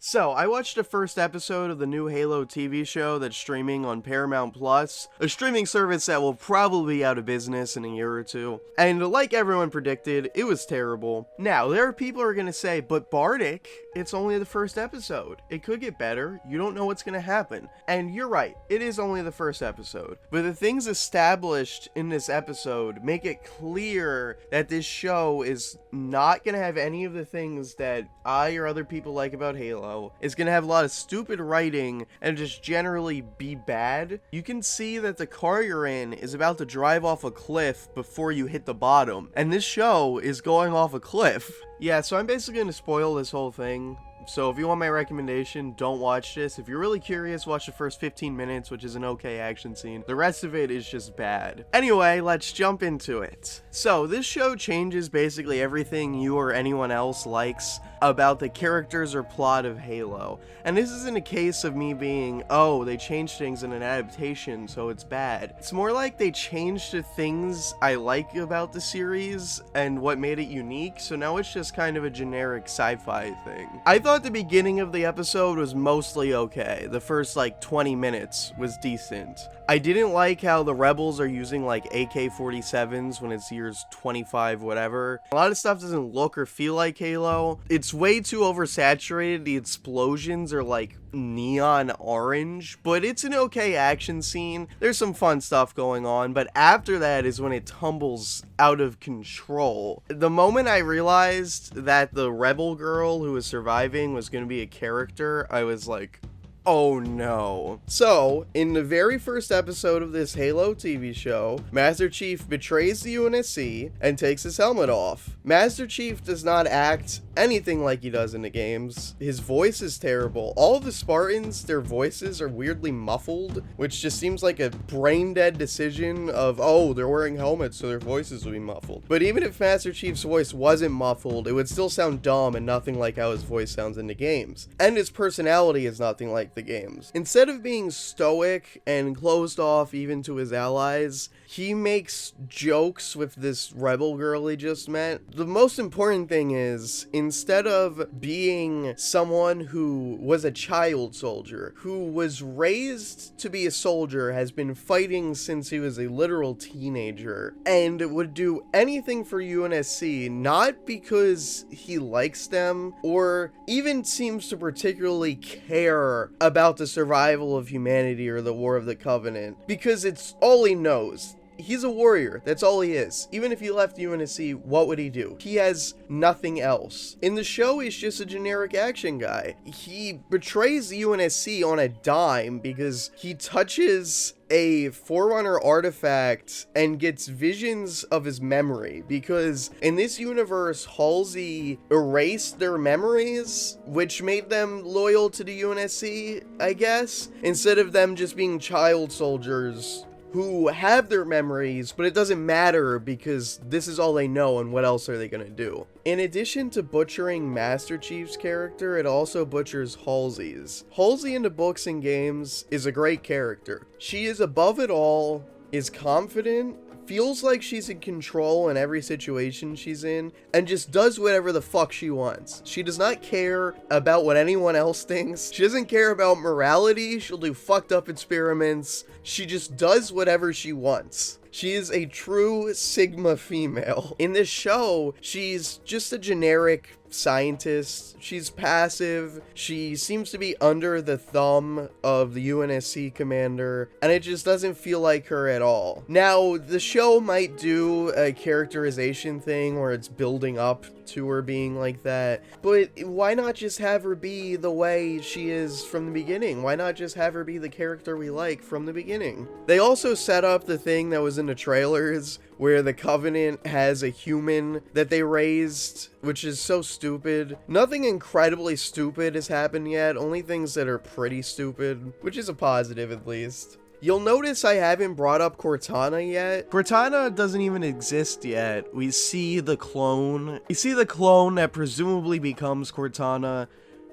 So, I watched the first episode of the new Halo TV show that's streaming on Paramount Plus, a streaming service that will probably be out of business in a year or two. And like everyone predicted, it was terrible. Now, there are people who are going to say, but Bardic, it's only the first episode. It could get better. You don't know what's going to happen. And you're right, it is only the first episode. But the things established in this episode make it clear that this show is not going to have any of the things that I or other people like about Halo. It's gonna have a lot of stupid writing and just generally be bad. You can see that the car you're in is about to drive off a cliff before you hit the bottom, and this show is going off a cliff. Yeah, so I'm basically gonna spoil this whole thing. So if you want my recommendation, don't watch this. If you're really curious, watch the first 15 minutes, which is an okay action scene. The rest of it is just bad. Anyway, let's jump into it. So this show changes basically everything you or anyone else likes about the characters or plot of Halo. And this isn't a case of me being, oh, they changed things in an adaptation, so it's bad. It's more like they changed the things I like about the series and what made it unique, so now it's just kind of a generic sci-fi thing. I thought the beginning of the episode was mostly okay. The first like 20 minutes was decent. I didn't like how the rebels are using like AK-47s when it's years 25 whatever. A lot of stuff doesn't look or feel like Halo. It's way too oversaturated. The explosions are like neon orange, but it's an okay action scene. There's some fun stuff going on, but after that is when it tumbles out of control. The moment I realized that the rebel girl who was surviving was going to be a character, I was like, oh no. So, in the very first episode of this Halo TV show, Master Chief betrays the UNSC and takes his helmet off. Master Chief does not act anything like he does in the games. His voice is terrible. All of the Spartans, their voices are weirdly muffled, which just seems like a brain-dead decision of, oh, they're wearing helmets so their voices will be muffled. But even if Master Chief's voice wasn't muffled, it would still sound dumb and nothing like how his voice sounds in the games. And his personality is nothing like the games. Instead of being stoic and closed off even to his allies, he makes jokes with this rebel girl he just met. The most important thing is, instead of being someone who was a child soldier, who was raised to be a soldier, has been fighting since he was a literal teenager, and would do anything for UNSC, not because he likes them, or even seems to particularly care about the survival of humanity or the War of the Covenant, because it's all he knows. He's a warrior, that's all he is. Even if he left UNSC, what would he do? He has nothing else. In the show, he's just a generic action guy. He betrays the UNSC on a dime because he touches a Forerunner artifact and gets visions of his memory, because in this universe, Halsey erased their memories, which made them loyal to the UNSC, I guess, instead of them just being child soldiers who have their memories, but it doesn't matter because this is all they know, and what else are they gonna do? In addition to butchering Master Chief's character, it also butchers Halsey's. Halsey in the books and games is a great character. She is above it all, is confident, feels like she's in control in every situation she's in, and just does whatever the fuck she wants. She does not care about what anyone else thinks. She doesn't care about morality. She'll do fucked up experiments. She just does whatever she wants. She is a true Sigma female. In this show, she's just a generic scientist. She's passive. She seems to be under the thumb of the UNSC commander, and it just doesn't feel like her at all. Now, the show might do a characterization thing where it's building up to her being like that, but why not just have her be the way she is from the beginning? Why not just have her be the character we like from the beginning? They also set up the thing that was in the trailers where the Covenant has a human that they raised, which is so stupid. Nothing incredibly stupid has happened yet, only things that are pretty stupid, which is a positive at least. You'll notice I haven't brought up Cortana yet. Cortana doesn't even exist yet. We see the clone. We see the clone that presumably becomes Cortana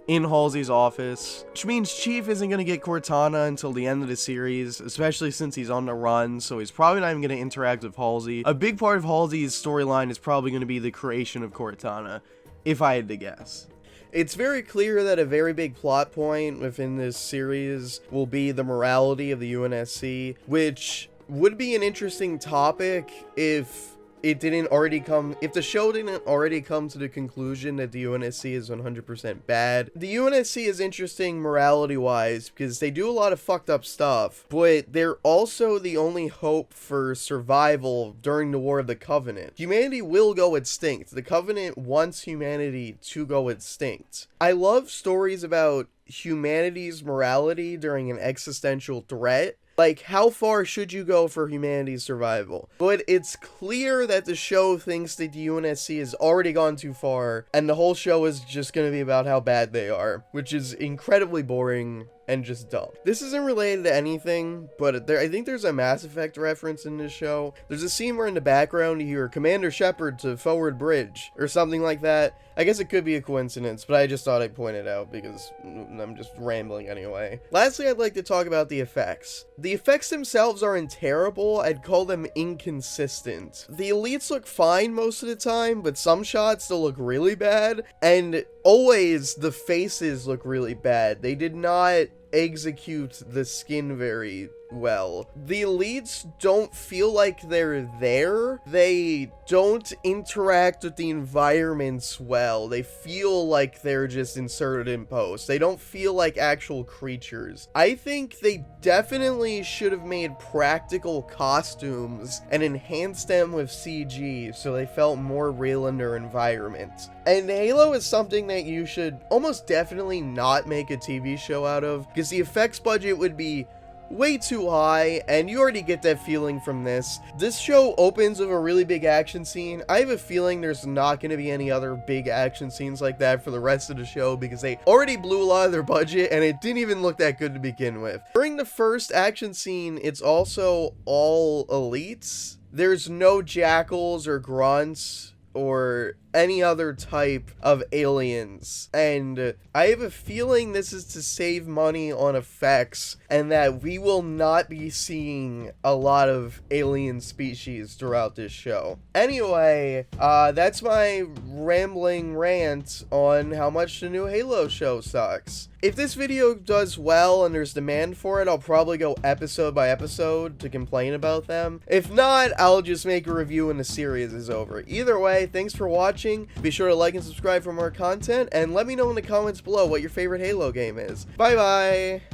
in Halsey's office, which means Chief isn't going to get Cortana until the end of the series, especially since he's on the run, so he's probably not even going to interact with Halsey. A big part of Halsey's storyline is probably going to be the creation of Cortana, if I had to guess. It's very clear that a very big plot point within this series will be the morality of the UNSC, which would be an interesting topic if the show didn't already come to the conclusion that the UNSC is 100% bad. The UNSC is interesting morality-wise because they do a lot of fucked up stuff, but they're also the only hope for survival during the War of the Covenant. Humanity will go extinct. The Covenant wants humanity to go extinct. I love stories about humanity's morality during an existential threat. Like, how far should you go for humanity's survival? But it's clear that the show thinks that the UNSC has already gone too far, and the whole show is just gonna be about how bad they are, which is incredibly boring and just dumb. This isn't related to anything, but I think there's a Mass Effect reference in this show. There's a scene where in the background you hear Commander Shepard to forward bridge, or something like that. I guess it could be a coincidence, but I just thought I'd point it out because I'm just rambling anyway. Lastly, I'd like to talk about the effects. The effects themselves aren't terrible, I'd call them inconsistent. The elites look fine most of the time, but some shots still look really bad, and always the faces look really bad. They did not execute the skin very well. The elites don't feel like they're there. They don't interact with the environments well. They feel like they're just inserted in post. They don't feel like actual creatures. I think they definitely should have made practical costumes and enhanced them with CG so they felt more real in their environment. And Halo is something that you should almost definitely not make a TV show out of, because the effects budget would be way too high, and you already get that feeling from this. This show opens with a really big action scene. I have a feeling there's not going to be any other big action scenes like that for the rest of the show because they already blew a lot of their budget and it didn't even look that good to begin with. During the first action scene, it's also all elites. There's no jackals or grunts or any other type of aliens, and I have a feeling this is to save money on effects and that we will not be seeing a lot of alien species throughout this show. Anyway, that's my rambling rant on how much the new Halo show sucks. If this video does well and there's demand for it, I'll probably go episode by episode to complain about them. If not, I'll just make a review when the series is over. Either way, thanks for watching. Be sure to like and subscribe for more content, and let me know in the comments below what your favorite Halo game is. Bye bye!